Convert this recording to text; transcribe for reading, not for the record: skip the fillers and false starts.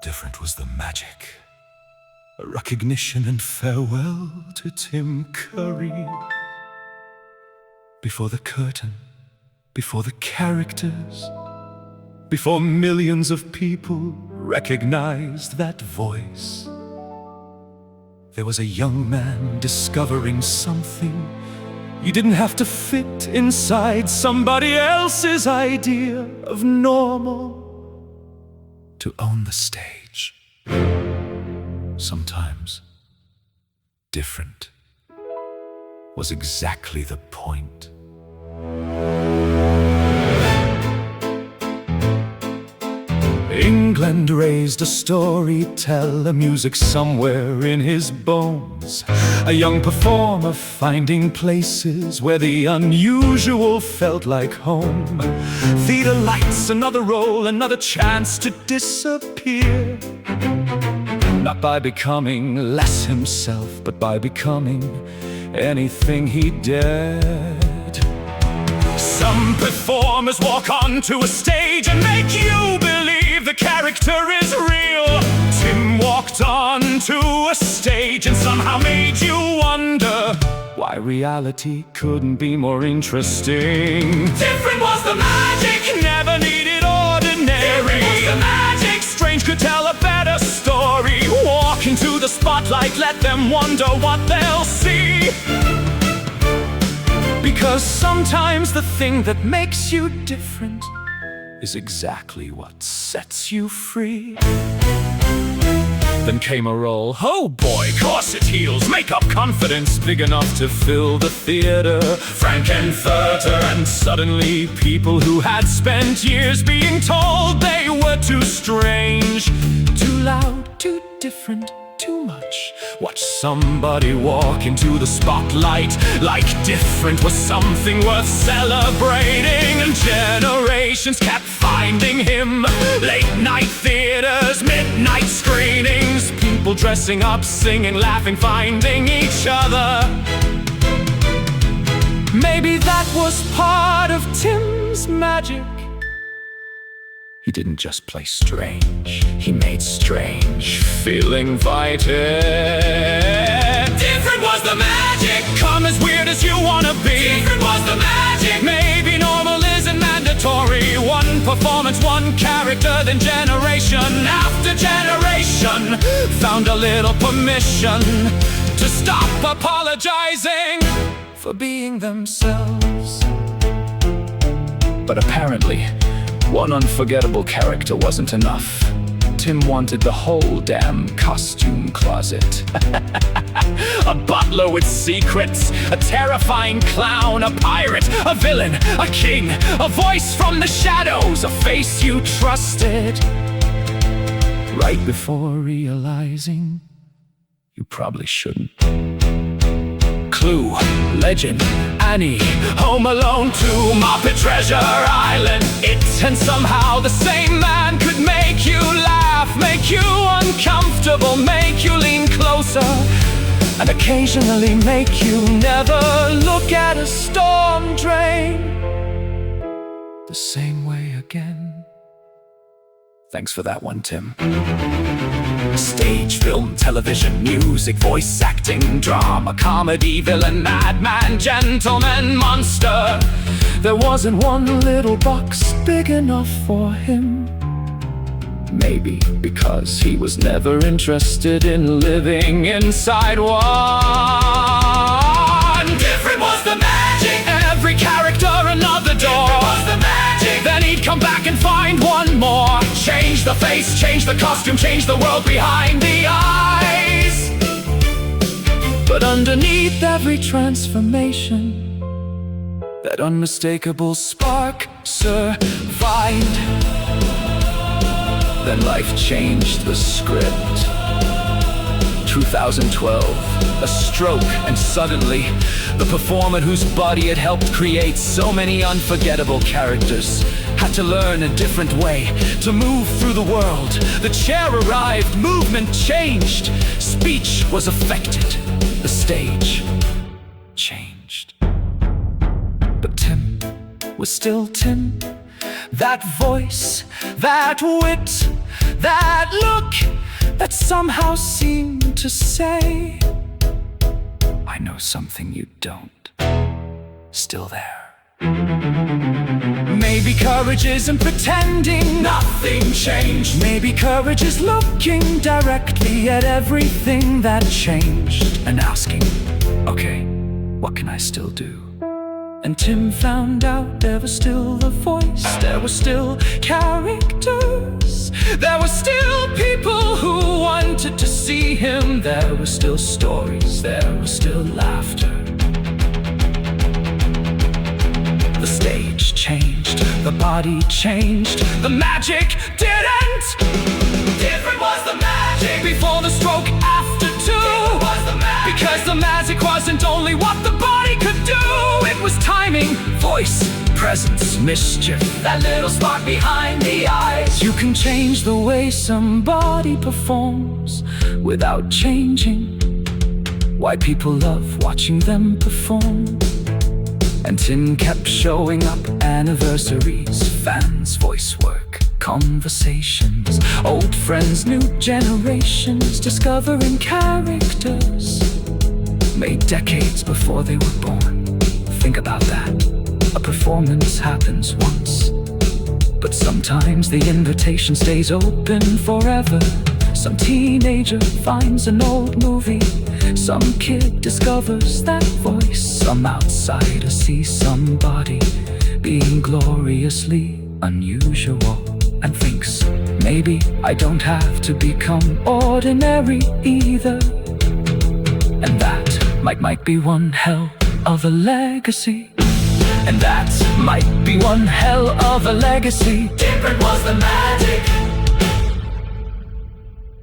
Different was the magic. A recognition and farewell to Tim Curry. Before the curtain, before the characters, before millions of people recognized that voice, there was a young man discovering something. You didn't have to fit inside somebody else's idea of normal to own the stage. Sometimes different was exactly the point. England raised a storyteller, music somewhere in his bones. A young performer finding places where the unusual felt like home. Theater lights, another role, another chance to disappear. Not by becoming less himself, but by becoming anything he dared. Some performers walk onto a stage and make you believe the character is real. Tim walked onto a stage and somehow made you wonder why reality couldn't be more interesting. Different was the magic, never needed ordinary. Different was the magic, strange could tell a better story. Walk into the spotlight, let them wonder what they'll see. Because sometimes the thing that makes you different is exactly what sets you free. Then came a role, oh boy, corset heels, makeup confidence big enough to fill the theater. Frankenfurter, and suddenly people who had spent years being told they were too strange, too loud, too different, too much. Watch somebody walk into the spotlight like different was something worth celebrating. And generations kept finding him. Late night theaters, midnight screenings, people dressing up, singing, laughing, finding each other. Maybe that was part of Tim's magic. He didn't just play strange, he made strange feel invited. Different was the magic, come as weird as you wanna be. Different was the magic, maybe normal isn't mandatory. One performance, one character, then generation after generation found a little permission to stop apologizing for being themselves. But apparently, one unforgettable character wasn't enough. Tim wanted the whole damn costume closet. A butler with secrets, a terrifying clown, a pirate, a villain, a king, a voice from the shadows, a face you trusted. Right before realizing you probably shouldn't. Clue, Legend, Annie, Home Alone 2, Muppet Treasure Island. It and somehow the same man could make you laugh, make you uncomfortable, make you lean closer, and occasionally make you never look at a storm drain the same way again. Thanks for that one, Tim. Stage, film, television, music, voice acting, drama, comedy, villain, madman, gentleman, monster. There wasn't one little box big enough for him. Maybe because he was never interested in living inside one. Different was the magic, every character another door. Different was the magic, then he'd come back and find one more. Change the face, change the costume, change the world behind the eyes. But underneath every transformation, that unmistakable spark survived. Then life changed the script. 2012, a stroke, and suddenly the performer whose body had helped create so many unforgettable characters had to learn a different way to move through the world. The chair arrived, movement changed, speech was affected, the stage changed. But Tim was still Tim. That voice, that wit, That look that somehow seemed to say, I know something you don't. Still there. Maybe courage isn't pretending nothing changed. Maybe courage is looking directly at everything that changed and asking, okay, what can I still do? And Tim found out there was still a voice, there were still characters, there were still people who wanted to see him, there were still stories, there was still laughter. The stage changed, the body changed, the magic didn't. Different was the magic before the stroke, after too. Was the magic. Because the magic wasn't only what the body could do, it was timing, voice, presence, mischief, that little spark behind the eyes. You can change the way somebody performs without changing why people love watching them perform. And Tim kept showing up, anniversaries, fans, voice work, conversations, old friends, new generations, discovering characters made decades before they were born. Think about that. A performance happens once, but sometimes the invitation stays open forever. Some teenager finds an old movie, some kid discovers that voice, some outsider sees somebody being gloriously unusual and thinks, maybe I don't have to become ordinary either. And that might be one hell of a legacy. And that might be one hell of a legacy. Different was the magic